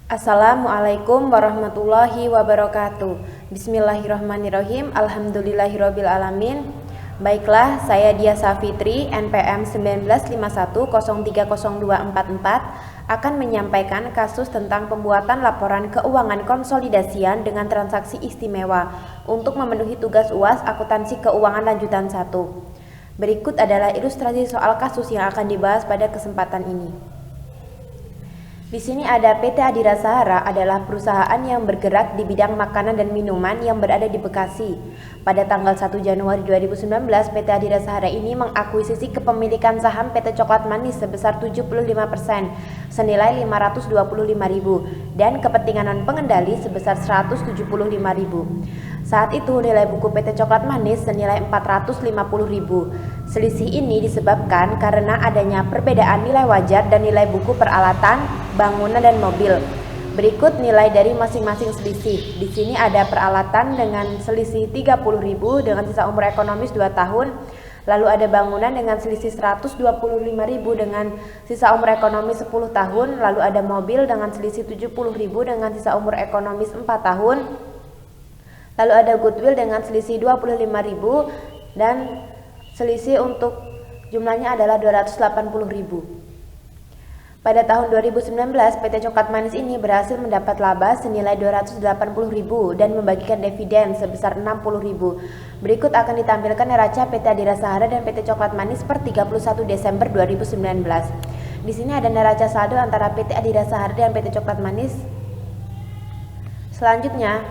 Assalamualaikum warahmatullahi wabarakatuh. Bismillahirrahmanirrahim. Alhamdulillahirabbil alamin. Baiklah, saya Dia Safitri, NPM 1951030244 akan menyampaikan kasus tentang pembuatan laporan keuangan konsolidasian dengan transaksi istimewa untuk memenuhi tugas UAS akuntansi keuangan lanjutan 1. Berikut adalah ilustrasi soal kasus yang akan dibahas pada kesempatan ini. Di sini ada PT Adira Sahara adalah perusahaan yang bergerak di bidang makanan dan minuman yang berada di Bekasi. Pada tanggal 1 Januari 2019, PT Adira Sahara ini mengakuisisi kepemilikan saham PT Coklat Manis sebesar 75% senilai 525.000 dan kepentingan non pengendali sebesar 175.000. Saat itu nilai buku PT Coklat Manis senilai 450.000. Selisih ini disebabkan karena adanya perbedaan nilai wajar dan nilai buku peralatan, bangunan dan mobil. Berikut nilai dari masing-masing selisih. Di sini ada peralatan dengan selisih 30.000 dengan sisa umur ekonomis 2 tahun. Lalu ada bangunan dengan selisih 125.000 dengan sisa umur ekonomis 10 tahun. Lalu ada mobil dengan selisih 70.000 dengan sisa umur ekonomis 4 tahun. Lalu ada goodwill dengan selisih 25.000 dan selisih untuk jumlahnya adalah 280.000. Pada tahun 2019, PT Coklat Manis ini berhasil mendapat laba senilai 280.000 dan membagikan dividen sebesar 60.000. Berikut akan ditampilkan neraca PT Adira Sahara dan PT Coklat Manis per 31 Desember 2019. Di sini ada neraca saldo antara PT Adira Sahara dan PT Coklat Manis. Selanjutnya,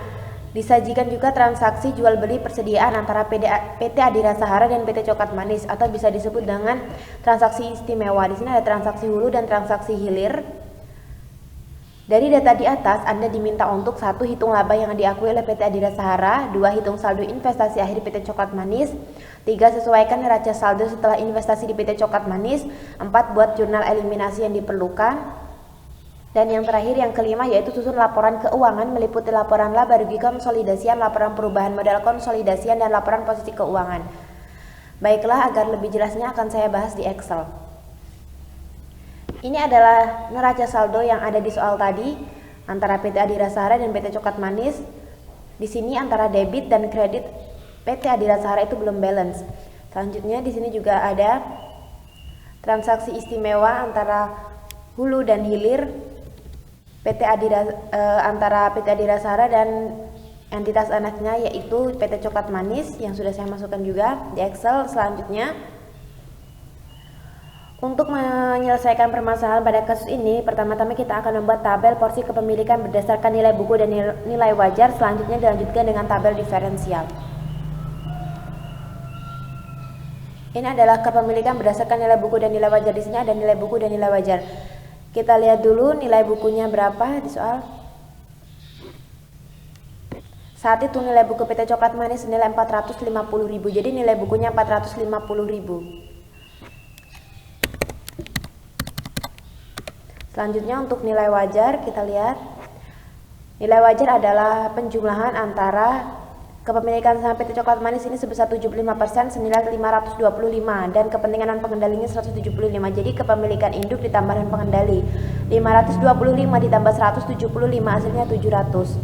disajikan juga transaksi jual beli persediaan antara PT Adira Sahara dan PT Coklat Manis atau bisa disebut dengan transaksi istimewa. Di sini ada transaksi hulu dan transaksi hilir. Dari data di atas, Anda diminta untuk 1. Hitung laba yang diakui oleh PT Adira Sahara, 2. Hitung saldo investasi akhir PT Coklat Manis, 3. Sesuaikan neraca saldo setelah investasi di PT Coklat Manis, 4. Buat jurnal eliminasi yang diperlukan. Dan yang terakhir, yang kelima, yaitu susun laporan keuangan meliputi laporan laba rugi konsolidasian, laporan perubahan modal konsolidasian, dan laporan posisi keuangan. Baiklah, agar lebih jelasnya akan saya bahas di Excel. Ini adalah neraca saldo yang ada di soal tadi antara PT Adira Sahara dan PT Coklat Manis. Di sini antara debit dan kredit PT Adira Sahara itu belum balance. Selanjutnya di sini juga ada transaksi istimewa antara hulu dan hilir antara PT Adira Sahara dan entitas anaknya yaitu PT Coklat Manis yang sudah saya masukkan juga di Excel. Selanjutnya, untuk menyelesaikan permasalahan pada kasus ini, pertama-tama kita akan membuat tabel porsi kepemilikan berdasarkan nilai buku dan nilai wajar. Selanjutnya dilanjutkan dengan tabel diferensial. Ini adalah kepemilikan berdasarkan nilai buku dan nilai wajar. Di sini ada nilai buku dan nilai wajar. Kita lihat dulu nilai bukunya berapa di soal. Saat itu nilai buku PT Coklat Manis senilai 450.000. Jadi nilai bukunya 450.000. Selanjutnya untuk nilai wajar, kita lihat. Nilai wajar adalah penjumlahan antara kepemilikan saham PT Coklat Manis ini sebesar 75% senilai 525 dan kepentingan non pengendalinya 175. Jadi kepemilikan induk ditambah non pengendali 525 ditambah 175 hasilnya 700.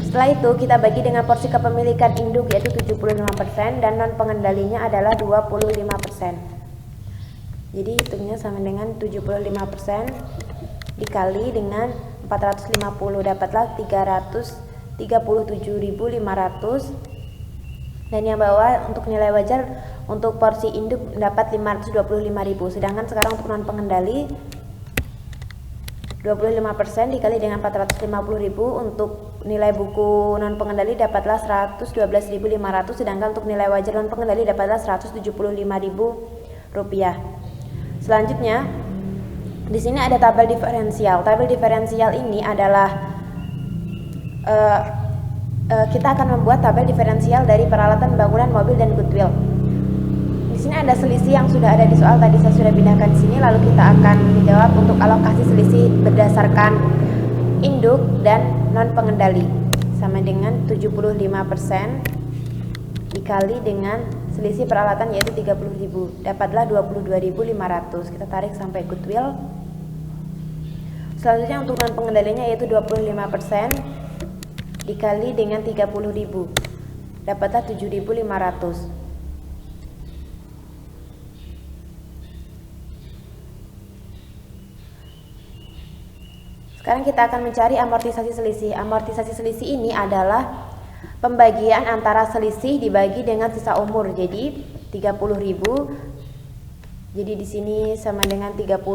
Setelah itu kita bagi dengan porsi kepemilikan induk yaitu 75% dan non pengendalinya adalah 25%. Jadi hitungnya sama dengan 75% dikali dengan 450, dapatlah 337.500. Dan yang bawah untuk nilai wajar untuk porsi induk dapat 525.000. Sedangkan sekarang untuk non pengendali 25% dikali dengan 450.000, untuk nilai buku non pengendali dapatlah 112.500, sedangkan untuk nilai wajar non pengendali dapatlah 175.000 rupiah. Selanjutnya di sini ada tabel diferensial. Tabel diferensial ini adalah kita akan membuat tabel diferensial dari peralatan bangunan, mobil, dan goodwill. Di sini ada selisih yang sudah ada di soal tadi, saya sudah pindahkan di sini. Lalu kita akan menjawab untuk alokasi selisih berdasarkan induk dan non pengendali sama dengan 75% dikali dengan selisih peralatan yaitu 30.000, dapatlah 22.500. Kita tarik sampai goodwill. Selanjutnya untuk non pengendalinya yaitu 25% dikali dengan 30.000, dapatlah 7.500. Sekarang kita akan mencari amortisasi selisih. Amortisasi selisih ini adalah pembagian antara selisih dibagi dengan sisa umur. Jadi 30.000. Jadi di sini sama dengan 30.000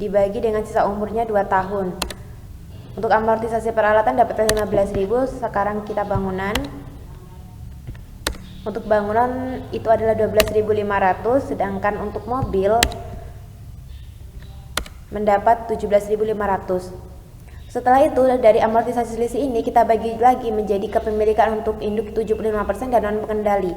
dibagi dengan sisa umurnya 2 tahun. Untuk amortisasi peralatan dapat 15.000. Sekarang kita bangunan. Untuk bangunan itu adalah 12.500, sedangkan untuk mobil mendapat 17.500. Setelah itu dari amortisasi selisih ini kita bagi lagi menjadi kepemilikan untuk induk 75% dan non pengendali.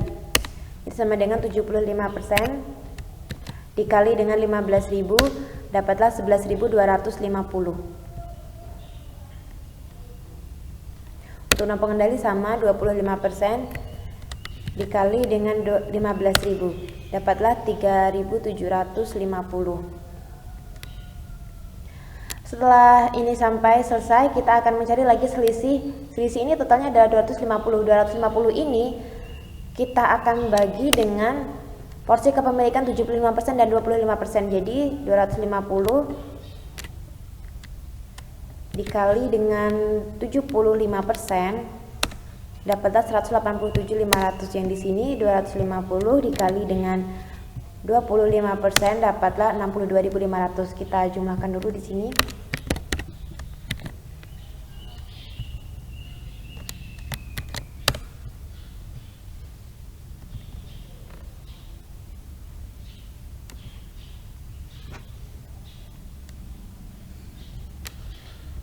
Ini sama dengan 75% dikali dengan 15.000, dapatlah 11.250. Untuk non pengendali sama 25% dikali dengan 15.000, dapatlah 3.750. Setelah ini sampai selesai, kita akan mencari lagi selisih. Selisih ini totalnya adalah 250. 250 ini kita akan bagi dengan porsi kepemilikan 75% dan 25%. Jadi 250 dikali dengan 75% dapatlah 187.500. Yang di sini 250 dikali dengan 25% dapatlah 62.500. Kita jumlahkan dulu di sini.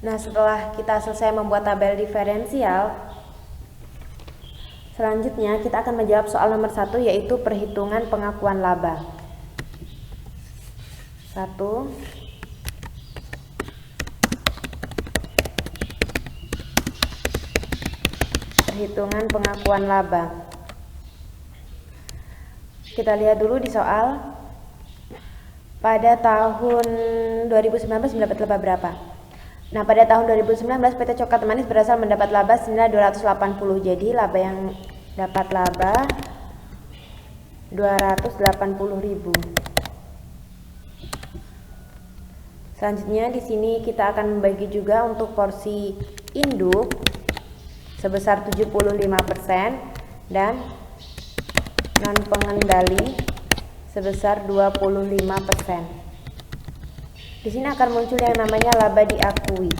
Nah, setelah kita selesai membuat tabel diferensial, selanjutnya kita akan menjawab soal nomor 1, yaitu perhitungan pengakuan laba. 1. Perhitungan pengakuan laba. Kita lihat dulu di soal. Pada tahun 2019 mendapat laba berapa? Nah, pada tahun 2019 PT Coklat Manis berhasil mendapat laba senilai 280. Jadi laba yang dapat laba 280.000. Selanjutnya di sini kita akan membagi juga untuk porsi induk sebesar 75% dan non pengendali sebesar 25%. Di sini akan muncul yang namanya laba diakui.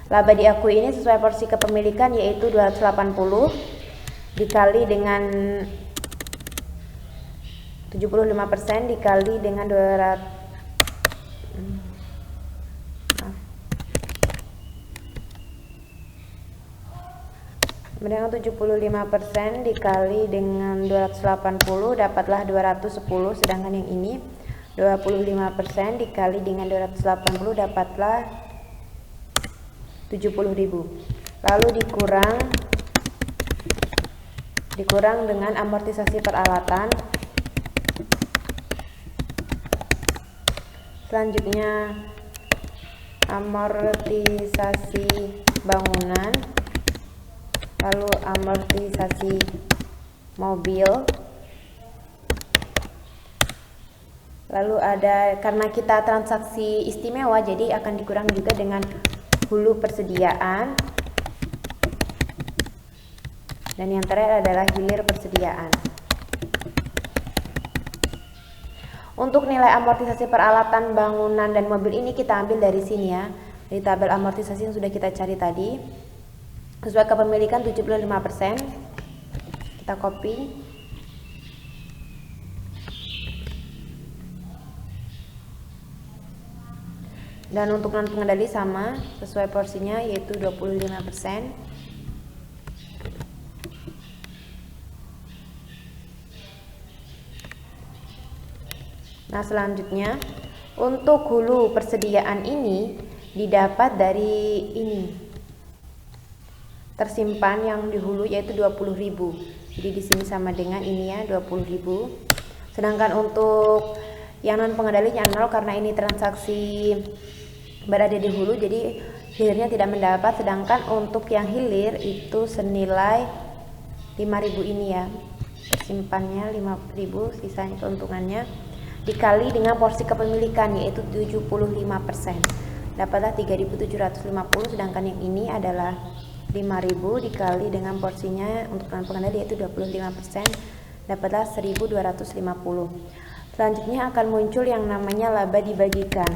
Laba diakui ini sesuai porsi kepemilikan yaitu 280 dikali dengan 75% dikali dengan 75% dikali dengan 280 dapatlah 210, sedangkan yang ini 25% dikali dengan 280 dapatlah 70.000. Lalu dikurang dengan amortisasi peralatan. Selanjutnya amortisasi bangunan, lalu amortisasi mobil. Lalu ada, karena kita transaksi istimewa, jadi akan dikurang juga dengan hulu persediaan. Dan yang terakhir adalah hilir persediaan. Untuk nilai amortisasi peralatan bangunan dan mobil ini kita ambil dari sini ya, dari tabel amortisasi yang sudah kita cari tadi. Sesuai kepemilikan 75%. Kita copy. Dan untuk non pengendali sama, sesuai porsinya yaitu 25%. Nah, selanjutnya untuk hulu persediaan ini didapat dari ini. tersimpan yang di hulu yaitu 20.000. Jadi di sini sama dengan ini ya, 20.000. Sedangkan untuk yang non pengendalinya 0 karena ini transaksi berada di hulu, jadi hilirnya tidak mendapat. Sedangkan untuk yang hilir itu senilai 5.000 ini ya, tersimpannya 5.000, sisanya keuntungannya dikali dengan porsi kepemilikan yaitu 75%, dapatlah 3.750. Sedangkan yang ini adalah 5.000 dikali dengan porsinya untuk non pengendali yaitu 25%, dapatlah 1.250. Selanjutnya akan muncul yang namanya laba dibagikan.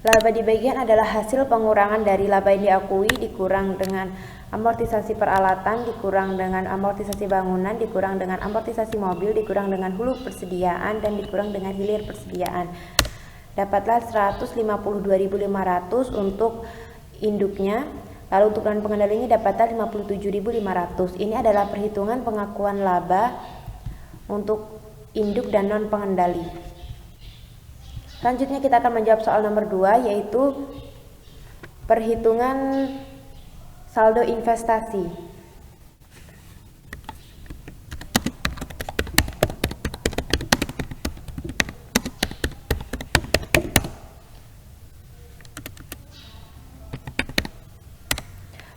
Laba dibagikan adalah hasil pengurangan dari laba yang diakui dikurang dengan amortisasi peralatan, dikurang dengan amortisasi bangunan, dikurang dengan amortisasi mobil, dikurang dengan hulu persediaan, dan dikurang dengan hilir persediaan. Dapatlah 152.500 untuk induknya. Lalu untuk non pengendalinya dapatlah 57.500. Ini adalah perhitungan pengakuan laba untuk induk dan non pengendali. Selanjutnya kita akan menjawab soal nomor 2, yaitu perhitungan saldo investasi.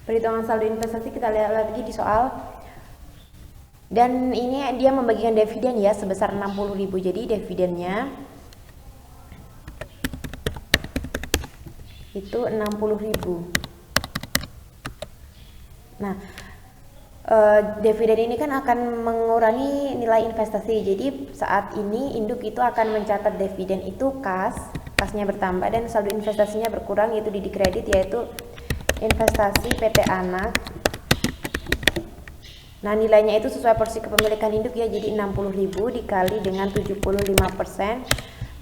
Perhitungan saldo investasi kita lihat lagi di soal. Dan ini dia membagikan dividen ya sebesar 60.000. Jadi dividennya itu 60.000. Nah, dividen ini kan akan mengurangi nilai investasi. Jadi saat ini induk itu akan mencatat dividen itu kasnya bertambah dan saldo investasinya berkurang, yaitu di kredit, yaitu investasi PT Anak. Nah, nilainya itu sesuai porsi kepemilikan induk ya, jadi 60.000 dikali dengan 75%,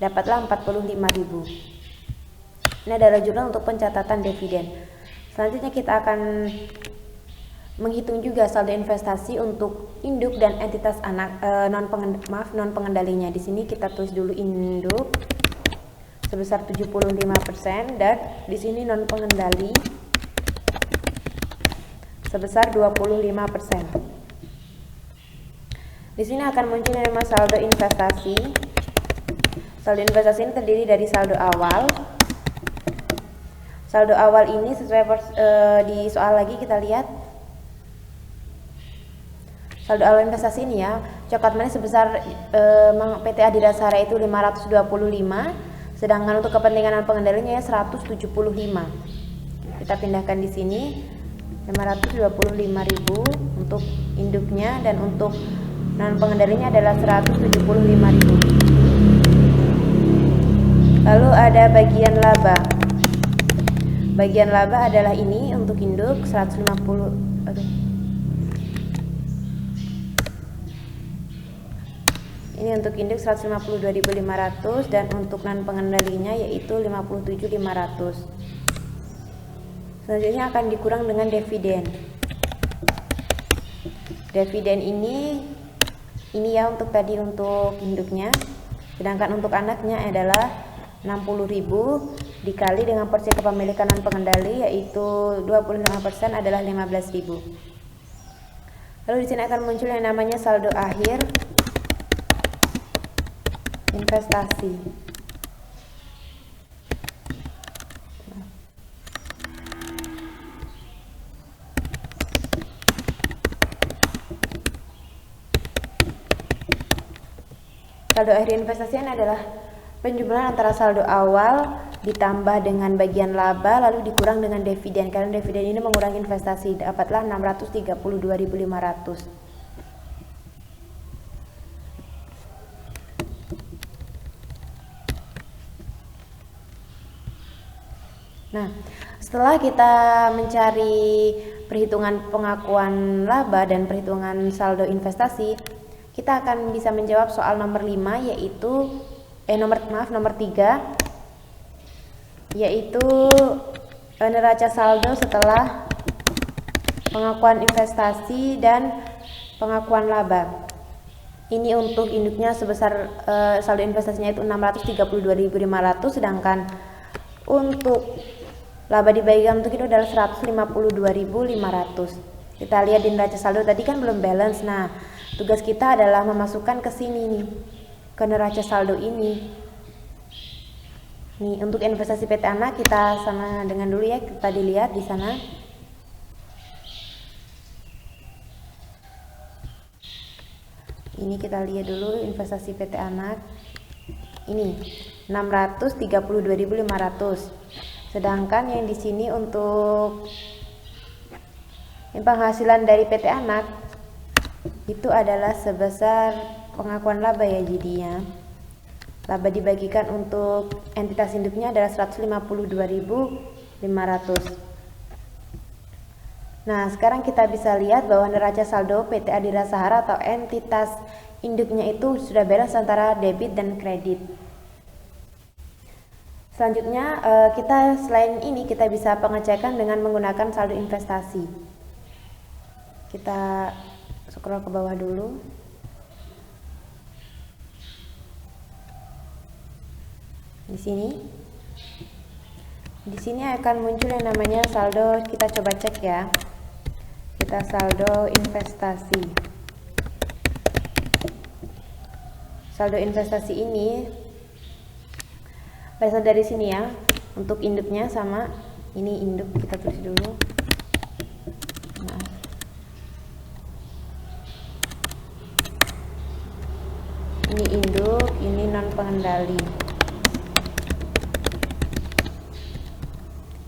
dapatlah 45.000. Ini adalah jumlah untuk pencatatan dividen. Selanjutnya kita akan menghitung juga saldo investasi untuk induk dan entitas anak non pengendalinya. Di sini kita tulis dulu induk sebesar 75% dan di sini non pengendali sebesar 25%. Di sini akan muncul nama saldo investasi. Saldo investasi ini terdiri dari saldo awal. Saldo awal ini sesuai di soal lagi kita lihat. Saldo awal investasi ini ya, coklat manis sebesar PT Adhirasara itu 525, sedangkan untuk kepentingan pengendalinya ya 175. Kita pindahkan di sini 525.000 untuk induknya dan untuk non pengendalinya adalah 175.000. Lalu ada bagian laba. Bagian laba adalah ini untuk induk 150. Ini untuk induk 152.500 dan untuk non pengendalinya yaitu 57.500. Selanjutnya akan dikurang dengan dividen. Dividen ini ya untuk tadi untuk induknya. Sedangkan untuk anaknya adalah 60.000 dikali dengan porsi kepemilikan non pengendali yaitu 25% adalah 15.000. Lalu di sini akan muncul yang namanya saldo akhir investasi. Saldo akhir investasi adalah penjumlahan antara saldo awal ditambah dengan bagian laba lalu dikurang dengan dividen, karena dividen ini mengurangi investasi, dapatlah 632.500. Nah, setelah kita mencari perhitungan pengakuan laba dan perhitungan saldo investasi, kita akan bisa menjawab soal nomor 5 yaitu nomor 3 yaitu neraca saldo setelah pengakuan investasi dan pengakuan laba. Ini untuk induknya sebesar saldo investasinya itu 632.500, sedangkan untuk Laba dibagikan untuk itu adalah 152.500. Kita lihat di neraca saldo tadi kan belum balance. Nah, tugas kita adalah memasukkan ke sini nih, ke neraca saldo ini. Nih, untuk investasi PT Anak kita sama dengan dulu ya, kita dilihat di sana. Ini kita lihat dulu investasi PT Anak. Ini 632.500. Sedangkan yang di sini untuk penghasilan dari PT Anak itu adalah sebesar pengakuan laba ya, jadinya laba dibagikan untuk entitas induknya adalah 152.500. Nah, sekarang kita bisa lihat bahwa neraca saldo PT Adira Sahara atau entitas induknya itu sudah balance antara debit dan kredit. Selanjutnya kita selain ini kita bisa pengecekan dengan menggunakan saldo investasi. Kita scroll ke bawah dulu. Di sini akan muncul yang namanya saldo. Kita coba cek ya. Kita saldo investasi. Saldo investasi ini berasal dari sini ya. Untuk induknya sama ini induk, kita tulis dulu. Nah. Ini induk, ini non pengendali.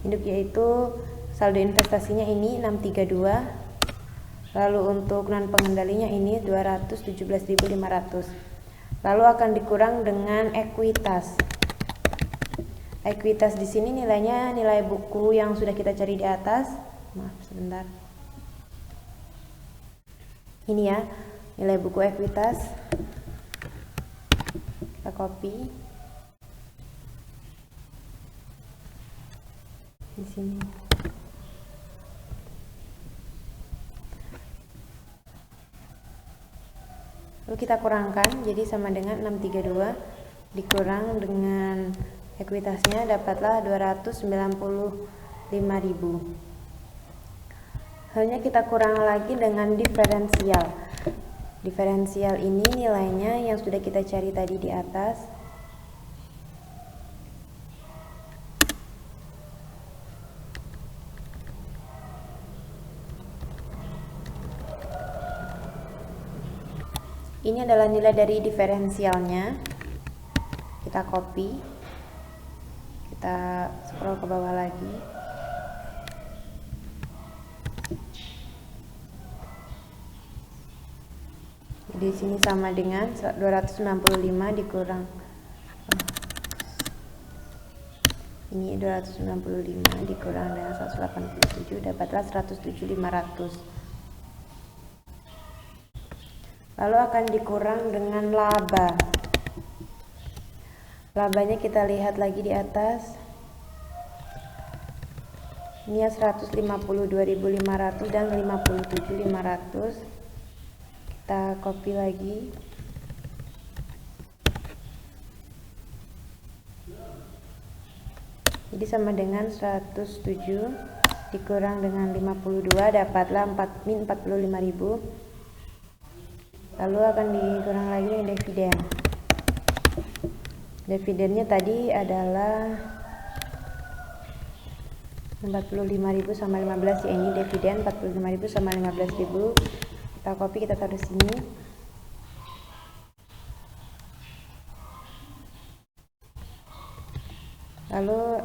Induk yaitu saldo investasinya ini 632. Lalu untuk non pengendalinya ini 217.500. Lalu akan dikurang dengan ekuitas. Ekuitas di sini nilainya nilai buku yang sudah kita cari di atas. Maaf sebentar. Ini ya, nilai buku ekuitas. Kita copy. Di sini. Lalu kita kurangkan, jadi sama dengan 632 dikurang dengan ekuitasnya dapatlah 295.000. Halnya kita kurang lagi dengan diferensial. Diferensial ini nilainya yang sudah kita cari tadi di atas. Ini adalah nilai dari diferensialnya. Kita copy. Kita scroll ke bawah lagi. Jadi di sini sama dengan 265 dikurang. Ini 265 dikurang dengan 187 dapatlah 107.500. Lalu akan dikurang dengan laba. Labanya kita lihat lagi di atas. Ini 152.500 dan 57.500. Kita copy lagi. Jadi sama dengan 107 dikurang dengan 52 dapatlah 45.000. Lalu akan dikurang lagi dengan dividen. Dividennya tadi adalah 45.000 sama 15 ya, ini dividen 45.000 sama 15.000. Kita copy, kita taruh sini. Lalu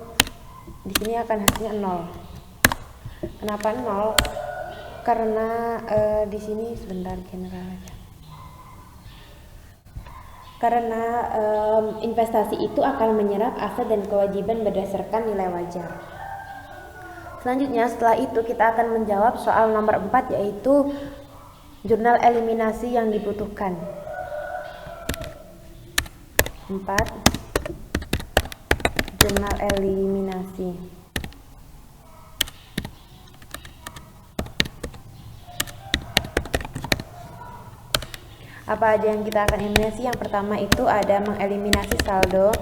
di sini akan hasilnya 0. Kenapa 0? Karena di sini sebentar general aja. Karena investasi itu akan menyerap aset dan kewajiban berdasarkan nilai wajar. Selanjutnya setelah itu kita akan menjawab soal nomor 4 yaitu jurnal eliminasi yang dibutuhkan. 4. Jurnal eliminasi. Apa aja yang kita akan eliminasi? Yang pertama itu ada mengeliminasi saldo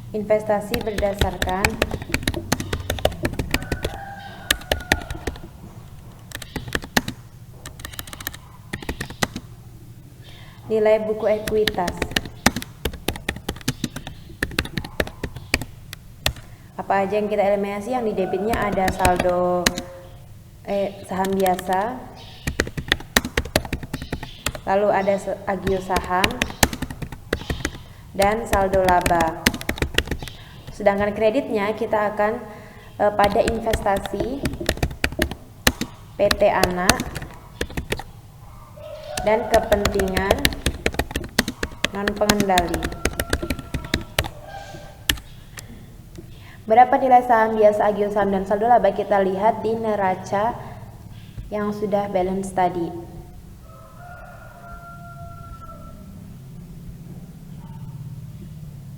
investasi berdasarkan nilai buku ekuitas. Apa aja yang kita eliminasi? Yang di debitnya ada saldo saham biasa, lalu ada agio saham, dan saldo laba. Sedangkan kreditnya kita akan pada investasi PT Anak dan kepentingan non pengendali. Berapa nilai saham biasa, agio saham, dan saldo laba kita lihat di neraca yang sudah balance tadi.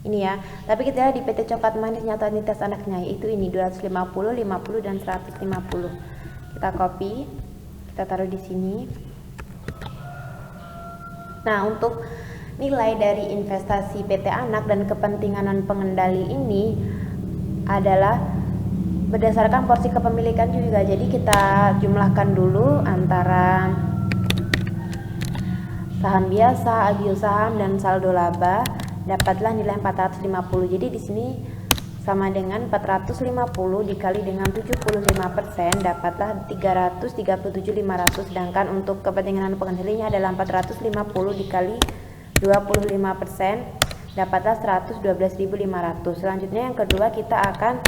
Ini ya, tapi kita lihat di PT Coklat Manis Nyata entitas anaknya, yaitu ini 250, 50, dan 150. Kita copy, kita taruh di sini. Nah, untuk nilai dari investasi PT Anak dan kepentingan non pengendali ini adalah berdasarkan porsi kepemilikan juga. Jadi kita jumlahkan dulu antara saham biasa, agio saham, dan saldo laba, dapatlah nilai 450. Jadi di sini sama dengan 450 dikali dengan 75%, dapatlah 337.500. Sedangkan untuk kepentingan pengendalinya adalah 450 dikali 25%, dapatlah 112.500. Selanjutnya yang kedua, kita akan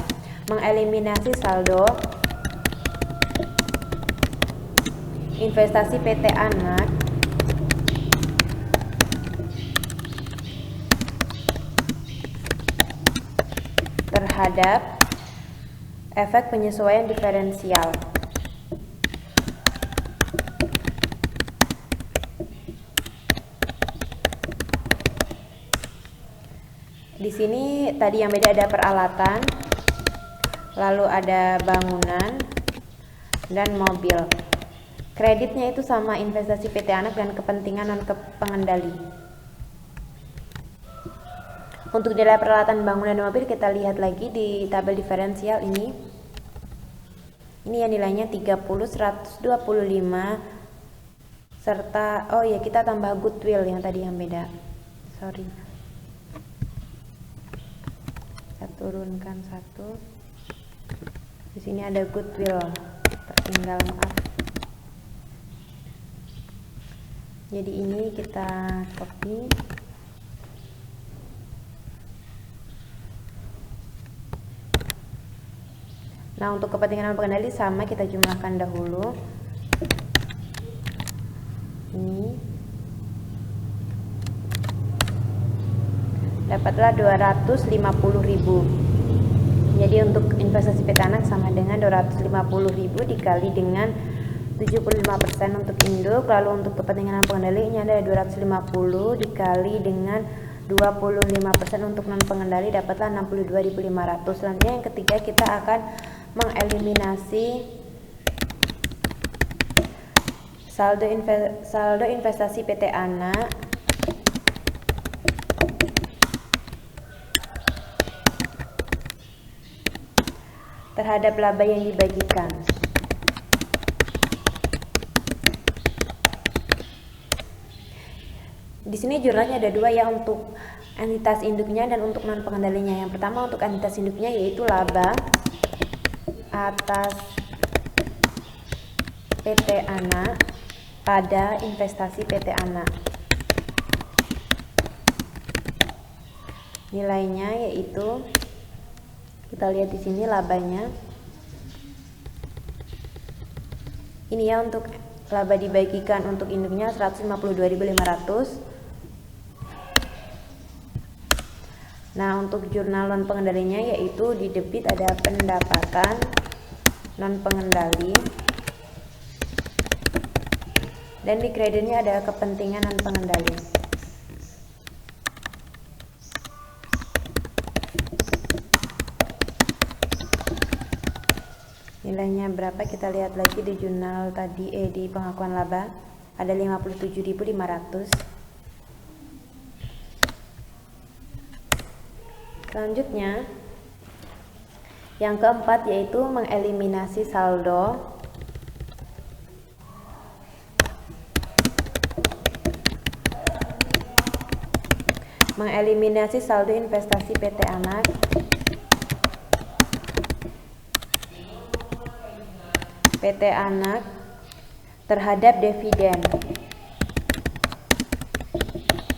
mengeliminasi saldo investasi PT Anak terhadap efek penyesuaian diferensial. Di sini tadi yang beda ada peralatan, lalu ada bangunan dan mobil. Kreditnya itu sama investasi PT Anak dan kepentingan non pengendali. Untuk nilai peralatan bangunan dan mobil kita lihat lagi di tabel diferensial ini. Ini ya nilainya 30, 125 serta oh ya kita tambah goodwill yang tadi yang beda. Sorry. Saya turunkan satu. Di sini ada goodwill tertinggal, maaf. Jadi ini kita copy. Nah, untuk kepentingan pengendali sama, kita jumlahkan dahulu. Ini dapatlah 250.000. Jadi untuk investasi PT Anak sama dengan 250.000 dikali dengan 75% untuk induk, lalu untuk kepentingan pengendali ini ada 250 dikali dengan 25% untuk non pengendali, dapatlah 62.500. Selanjutnya yang ketiga, kita akan mengeliminasi saldo investasi PT Anak terhadap laba yang dibagikan. Di sini jurnalnya ada dua ya, untuk entitas induknya dan untuk non pengendalinya. Yang pertama untuk entitas induknya yaitu laba atas PT Anak pada investasi PT Anak. Nilainya yaitu kita lihat di sini labanya. Ini ya untuk laba dibagikan untuk induknya 152.500. Nah, untuk jurnal non pengendalinya yaitu di debit ada pendapatan non pengendali dan di kreditnya ada kepentingan non pengendali. Nilainya berapa kita lihat lagi di jurnal tadi, di pengakuan laba ada 57.500. Selanjutnya, yang keempat yaitu mengeliminasi saldo. Mengeliminasi saldo investasi PT Anak terhadap dividen.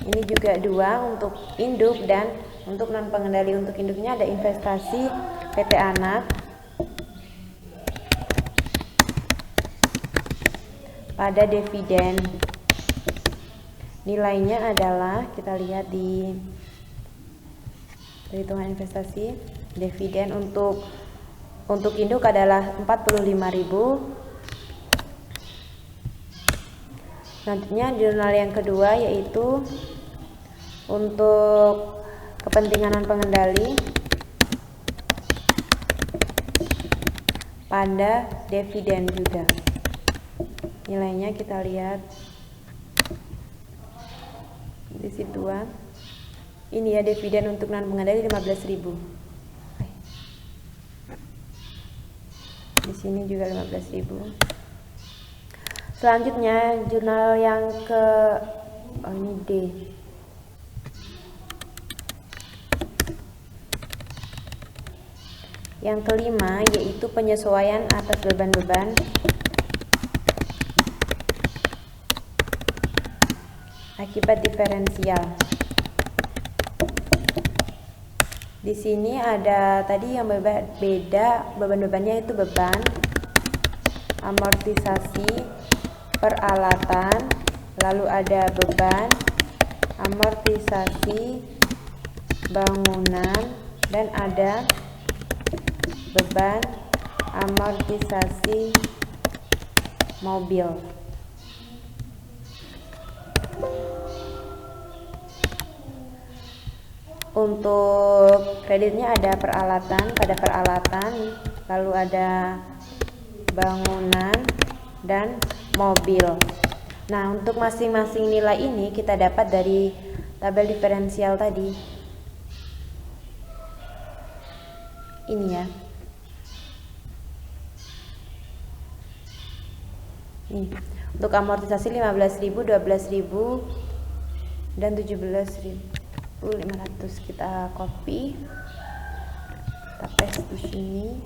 Ini juga 2 untuk induk dan untuk non pengendali. Untuk induknya ada investasi PT Anak pada dividen. Nilainya adalah, kita lihat di perhitungan investasi dividen untuk induk adalah 45.000. Selanjutnya jurnal yang kedua yaitu untuk kepentingan non pengendali pada dividen juga. Nilainya kita lihat di situ 2. Ini ya, dividen untuk non pengendali 15.000. Di sini juga 15.000. Selanjutnya jurnal yang ini D. Yang kelima yaitu penyesuaian atas beban-beban akibat diferensial. Di sini ada tadi yang beda beban-bebannya itu beban, amortisasi, peralatan, lalu ada beban, amortisasi, bangunan, dan ada beban, amortisasi, mobil. Untuk kreditnya ada peralatan, lalu ada bangunan dan mobil. Nah, untuk masing-masing nilai ini kita dapat dari tabel diferensial tadi. Ini ya. Nih, untuk amortisasi 15.000, 12.000 dan 17.500 kita copy. Kita paste di sini.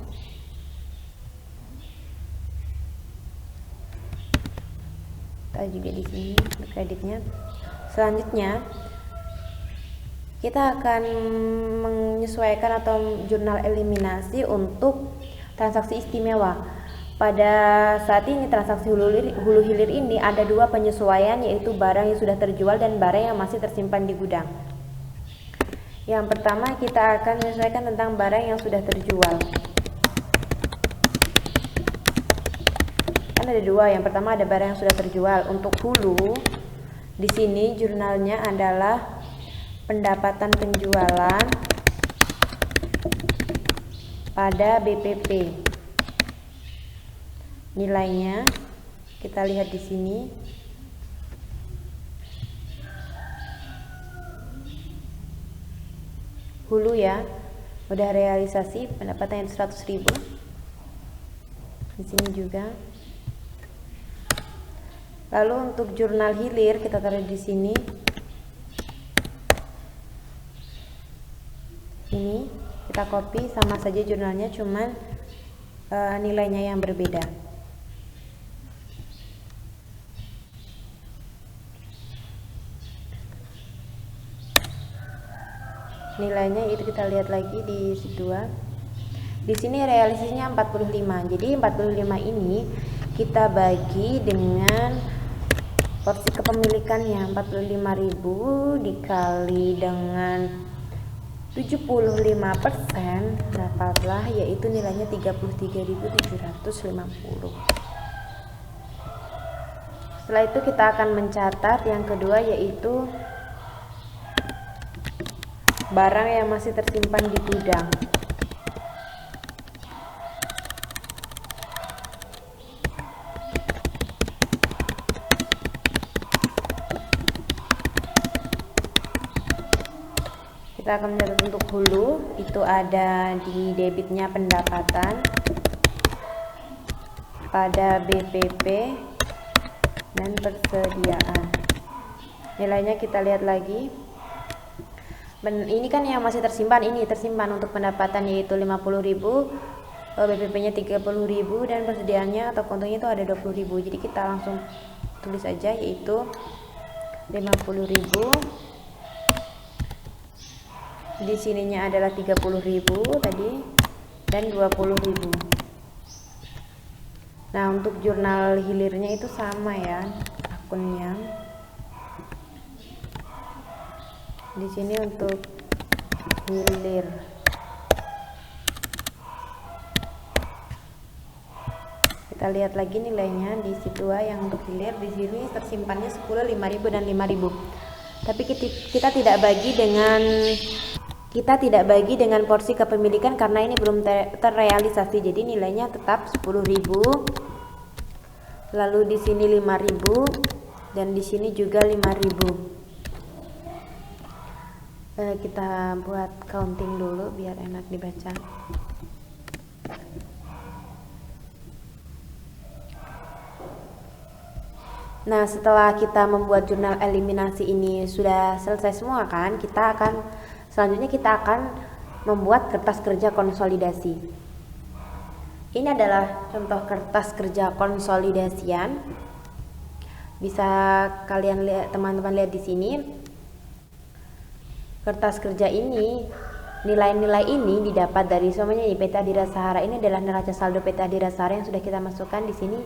Juga di sini kreditnya. Selanjutnya kita akan menyesuaikan atau jurnal eliminasi untuk transaksi istimewa. Pada saat ini transaksi hulu hilir ini ada 2 penyesuaian, yaitu barang yang sudah terjual dan barang yang masih tersimpan di gudang. Yang pertama kita akan menyesuaikan tentang barang yang sudah terjual. Ada 2. Yang pertama ada barang yang sudah terjual. Untuk hulu, di sini jurnalnya adalah pendapatan penjualan pada BPP. Nilainya kita lihat di sini. Hulu ya, udah realisasi pendapatan 100.000. Di sini juga. Lalu untuk jurnal hilir kita taruh di sini. Ini kita copy, sama saja jurnalnya, cuman nilainya yang berbeda. Nilainya itu kita lihat lagi di situ. Di sini realisasinya 45. Jadi 45 ini kita bagi dengan porsi kepemilikannya 45.000 dikali dengan 75%, dapatlah yaitu nilainya 33.750. Setelah itu kita akan mencatat yang kedua, yaitu barang yang masih tersimpan di gudang. Kita kita akan mencatat untuk hulu, itu ada di debitnya pendapatan pada BPP dan persediaan. Nilainya kita lihat lagi. Ini kan yang masih tersimpan, ini tersimpan untuk pendapatan yaitu 50.000, BPP-nya 30.000 dan persediaannya atau kontongnya itu ada 20.000. Jadi kita langsung tulis aja yaitu 50.000. Di sininya adalah 30.000 tadi dan 20.000. Nah, untuk jurnal hilirnya itu sama ya akunnya. Di sini untuk hilir. Kita lihat lagi nilainya di situ yang untuk hilir di sini tersimpannya 10, 5.000 dan 5.000. Tapi kita tidak bagi dengan porsi kepemilikan karena ini belum terrealisasi. Jadi nilainya tetap 10.000. Lalu di sini 5.000 dan di sini juga 5.000. Kita buat counting dulu biar enak dibaca. Nah, setelah kita membuat jurnal eliminasi ini sudah selesai semua kan, selanjutnya kita akan membuat kertas kerja konsolidasi. Ini adalah contoh kertas kerja konsolidasian. Bisa kalian lihat, teman-teman lihat di sini. Kertas kerja ini, nilai-nilai ini didapat dari semuanya PT Adira Sahara. Ini adalah neraca saldo PT Adira Sahara yang sudah kita masukkan di sini.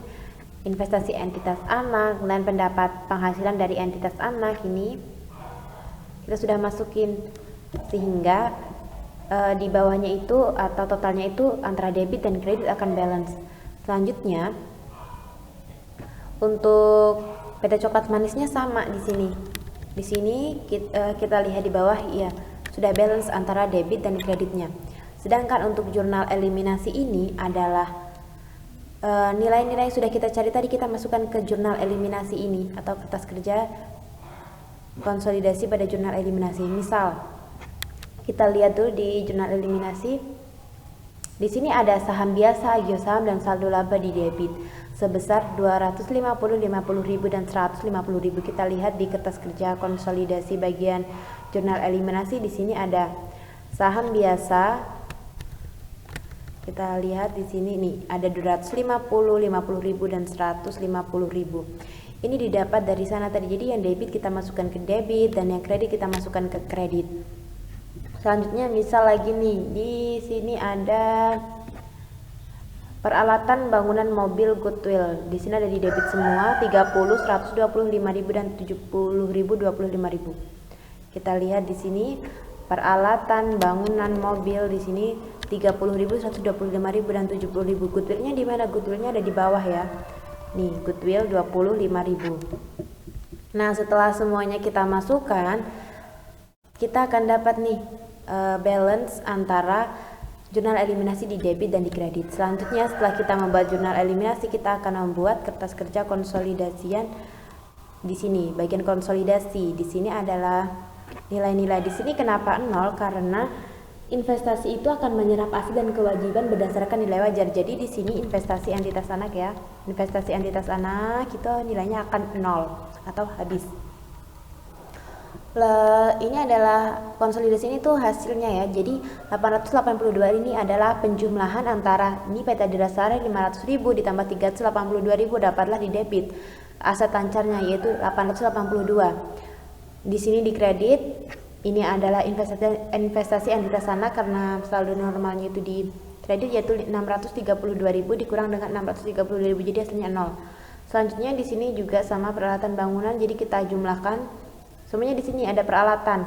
Investasi entitas anak dan pendapat penghasilan dari entitas anak ini kita sudah masukin, sehingga di bawahnya itu atau totalnya itu antara debit dan kredit akan balance. Selanjutnya untuk PT Coklat Manisnya sama di sini. Di sini kita lihat di bawah ya sudah balance antara debit dan kreditnya. Sedangkan untuk jurnal eliminasi ini adalah nilai-nilai yang sudah kita cari tadi kita masukkan ke jurnal eliminasi ini atau kertas kerja konsolidasi pada jurnal eliminasi. Misal kita lihat dulu di jurnal eliminasi. Di sini ada saham biasa, geosaham dan saldo laba di debit sebesar 250, 50.000 dan 150.000. Kita lihat di kertas kerja konsolidasi bagian jurnal eliminasi. Di sini ada saham biasa. Kita lihat di sini nih ada 250, 50.000 dan 150.000. Ini didapat dari sana tadi. Jadi yang debit kita masukkan ke debit dan yang kredit kita masukkan ke kredit. Selanjutnya misal lagi nih, di sini ada peralatan bangunan mobil Goodwill. Di sini ada di debit semua 30, 125.000 dan 70.000, 25.000. Kita lihat di sini peralatan bangunan mobil di sini 30.000, 125.000 dan 70.000. Goodwillnya di mana? Goodwillnya ada di bawah ya. Nih, Goodwill 25.000. Nah, setelah semuanya kita masukkan, kita akan dapat nih balance antara jurnal eliminasi di debit dan di kredit. Selanjutnya setelah kita membuat jurnal eliminasi, kita akan membuat kertas kerja konsolidasian. Di sini bagian konsolidasi. Di sini adalah nilai-nilai. Di sini kenapa 0? Karena investasi itu akan menyerap aset dan kewajiban berdasarkan nilai wajar. Jadi di sini investasi entitas anak ya. Investasi entitas anak itu nilainya akan 0 atau habis. Ini adalah konsolidasi ini tuh hasilnya ya. Jadi 882 ini adalah penjumlahan antara ini PT Adira Sahara 500.000 ditambah 382.000 dapatlah di debit aset lancarnya yaitu 882. Di sini di kredit ini adalah investasi entitas anak karena saldo normalnya itu di kredit yaitu 632.000 dikurang dengan 632.000 jadi hasilnya 0. Selanjutnya di sini juga sama peralatan bangunan, jadi kita jumlahkan semuanya. Di sini ada peralatan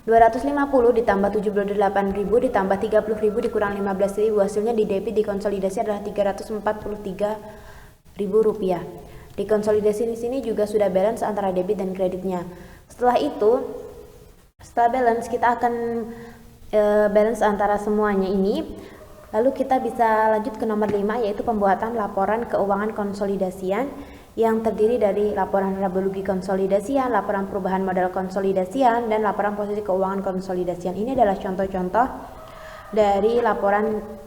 250 ditambah 78.000 ditambah 30.000 dikurang 15.000, hasilnya di debit di konsolidasi adalah 343.000 rupiah. Di konsolidasi di sini juga sudah balance antara debit dan kreditnya. Setelah itu, setelah balance kita akan balance antara semuanya ini. Lalu kita bisa lanjut ke nomor 5 yaitu pembuatan laporan keuangan konsolidasian. yang terdiri dari laporan laba rugi konsolidasian, laporan perubahan modal konsolidasian, dan laporan posisi keuangan konsolidasian. Ini adalah contoh-contoh dari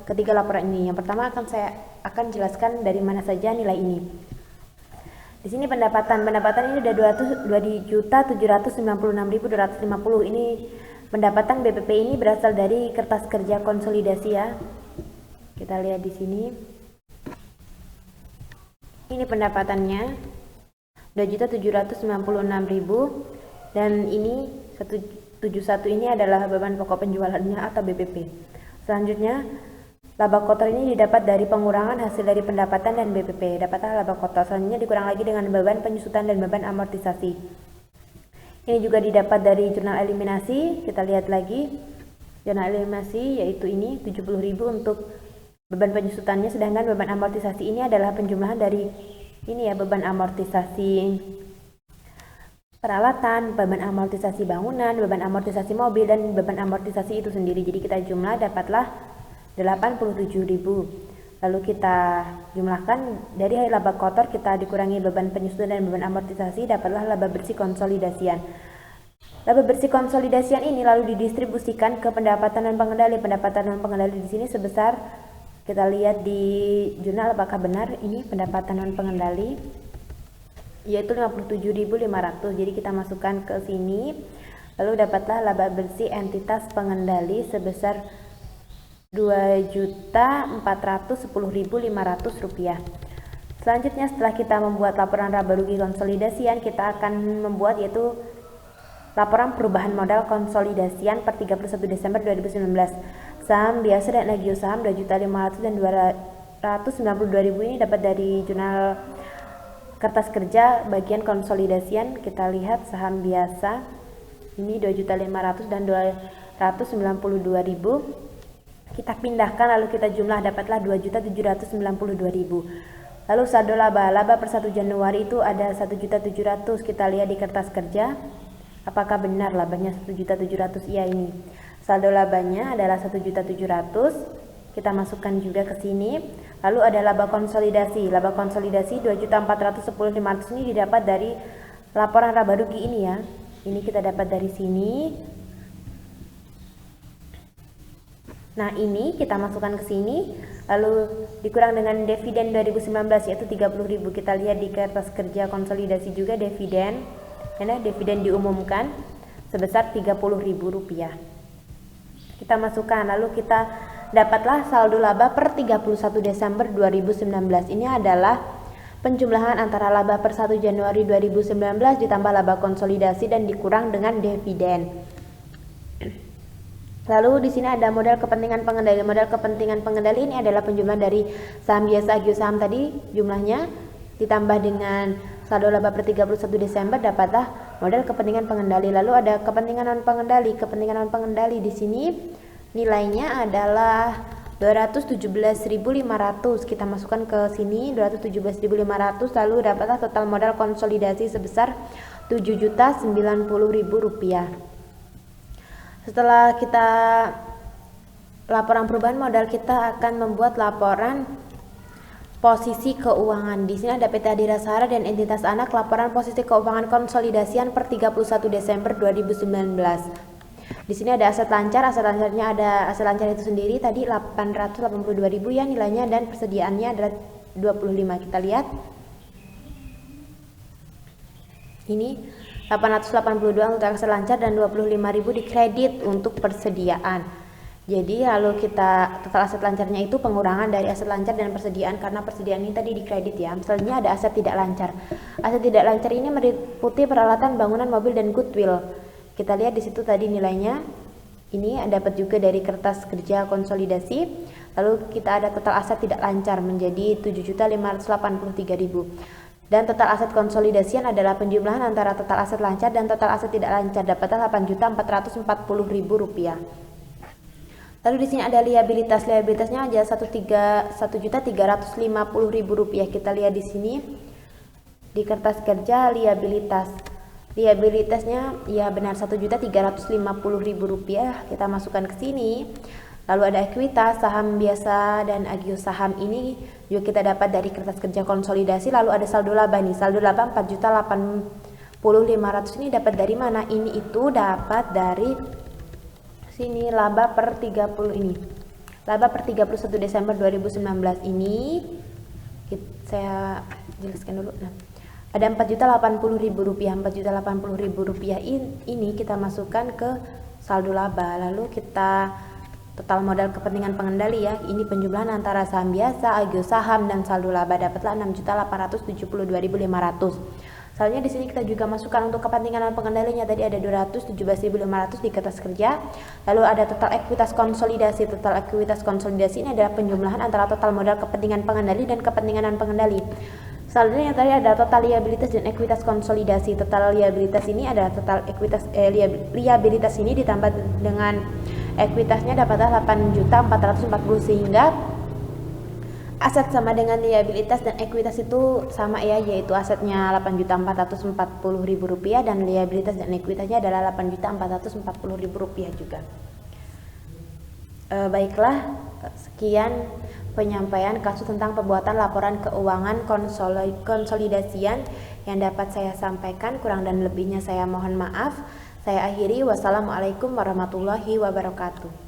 ketiga laporan ini. Yang pertama saya akan jelaskan dari mana saja nilai ini. Di sini pendapatan ini udah 2.796.250. Ini pendapatan BPP ini berasal dari kertas kerja konsolidasi ya. Kita lihat di sini. Ini pendapatannya 2.796.000 dan ini 171 ini adalah beban pokok penjualannya atau BPP. Selanjutnya, laba kotor ini didapat dari pengurangan hasil dari pendapatan dan BPP. Dapatlah laba kotor. Selanjutnya dikurang lagi dengan beban penyusutan dan beban amortisasi. Ini juga didapat dari jurnal eliminasi. Kita lihat lagi jurnal eliminasi, yaitu ini 70.000 untuk beban penyusutannya, sedangkan beban amortisasi ini adalah penjumlahan dari ini ya, beban amortisasi peralatan, beban amortisasi bangunan, beban amortisasi mobil, dan beban amortisasi itu sendiri. Jadi kita jumlah dapatlah 87.000. Lalu kita jumlahkan dari laba kotor, kita dikurangi beban penyusutan dan beban amortisasi, dapatlah laba bersih konsolidasian. Laba bersih konsolidasian ini lalu didistribusikan ke pendapatan dan pengendali. Pendapatan dan pengendali di sini sebesar, kita lihat di jurnal apakah benar ini pendapatan non pengendali, yaitu 57.500. Jadi kita masukkan ke sini, lalu dapatlah laba bersih entitas pengendali sebesar Rp2.410.500. Selanjutnya, setelah kita membuat laporan laba rugi konsolidasian, kita akan membuat yaitu laporan perubahan modal konsolidasian per 31 Desember 2019. Saham biasa dan agio saham 2.500.000 dan 292.000 ini dapat dari jurnal kertas kerja bagian konsolidasian. Kita lihat saham biasa ini 2.500.000 dan 292.000. Kita pindahkan lalu kita jumlah, dapatlah 2.792.000. Lalu saldo laba per 1 Januari itu ada 1.700.000. Kita lihat di kertas kerja apakah benar labanya 1.700.000. Iya, ini saldo labanya adalah 1.700.000. Kita masukkan juga ke sini. Lalu ada laba konsolidasi. Laba konsolidasi 2.410.500 ini didapat dari laporan laba rugi ini ya. Ini kita dapat dari sini. Nah, ini kita masukkan ke sini. Lalu dikurang dengan dividen 2019 yaitu 30.000. Kita lihat di kertas kerja konsolidasi juga dividen. Karena dividen diumumkan sebesar Rp30.000. Kita masukkan, lalu kita dapatlah saldo laba per 31 Desember 2019. Ini adalah penjumlahan antara laba per 1 Januari 2019 ditambah laba konsolidasi dan dikurang dengan dividen. Lalu di sini ada modal kepentingan pengendali. Modal kepentingan pengendali ini adalah penjumlahan dari saham biasa agio saham tadi jumlahnya ditambah dengan saldo laba per 31 Desember, dapatlah modal kepentingan pengendali. Lalu ada kepentingan non pengendali. Kepentingan non pengendali di sini nilainya adalah 217.500. Kita masukkan ke sini 217.500. Lalu dapatlah total modal konsolidasi sebesar Rp7.090.000. Setelah kita laporan perubahan modal, kita akan membuat laporan posisi keuangan. Di sini ada PT Adira Sahara dan entitas anak, laporan posisi keuangan konsolidasian per 31 Desember 2019. Di sini ada aset lancar. Aset lancarnya ada aset lancar itu sendiri tadi 882.000 ya nilainya, dan persediaannya adalah 25. Kita lihat. Ini 882 untuk aset lancar dan 25.000 dikredit untuk persediaan. Jadi lalu kita total aset lancarnya itu pengurangan dari aset lancar dan persediaan, karena persediaan ini tadi dikredit ya. Misalnya ada aset tidak lancar. Aset tidak lancar ini meliputi peralatan bangunan, mobil, dan goodwill. Kita lihat di situ tadi nilainya. Ini dapat juga dari kertas kerja konsolidasi. Lalu kita ada total aset tidak lancar menjadi 7.583.000. Dan total aset konsolidasian adalah penjumlahan antara total aset lancar dan total aset tidak lancar, dapatnya Rp8.440.000. Lalu di sini ada liabilitas. Liabilitasnya aja Rp1.350.000. Kita lihat di sini di kertas kerja liabilitas. Liabilitasnya ya benar Rp1.350.000. Kita masukkan ke sini. Lalu ada ekuitas, saham biasa, dan agio saham ini juga kita dapat dari kertas kerja konsolidasi. Lalu ada saldo laba nih, saldo laba 4.080.500 ini dapat dari mana? Ini itu dapat dari sini, laba per 30 ini. Laba per 31 Desember 2019 ini saya jelaskan dulu. Nah, ada 4.080.000 rupiah. 4.080.000 rupiah ini kita masukkan ke saldo laba. Lalu kita total modal kepentingan pengendali ya. Ini penjumlahan antara saham biasa, agio saham, dan saldo laba dapatlah 6.872.500. Soalnya di sini kita juga masukkan untuk kepentingan pengendalinya, tadi ada 217.500 di kertas kerja. Lalu ada total ekuitas konsolidasi. Total ekuitas konsolidasi ini adalah penjumlahan antara total modal kepentingan pengendali dan kepentingan pengendali. Saldonya tadi ada total liabilitas dan ekuitas konsolidasi. Total liabilitas ini adalah total ekuitas liabilitas ini ditambah dengan ekuitasnya dapatlah 8.440, sehingga aset sama dengan liabilitas dan ekuitas itu sama ya, yaitu asetnya 8.440.000 rupiah dan liabilitas dan ekuitasnya adalah 8.440.000 rupiah juga. Baiklah, sekian penyampaian kasus tentang pembuatan laporan keuangan konsolidasian yang dapat saya sampaikan. Kurang dan lebihnya saya mohon maaf. Saya akhiri. Wassalamualaikum warahmatullahi wabarakatuh.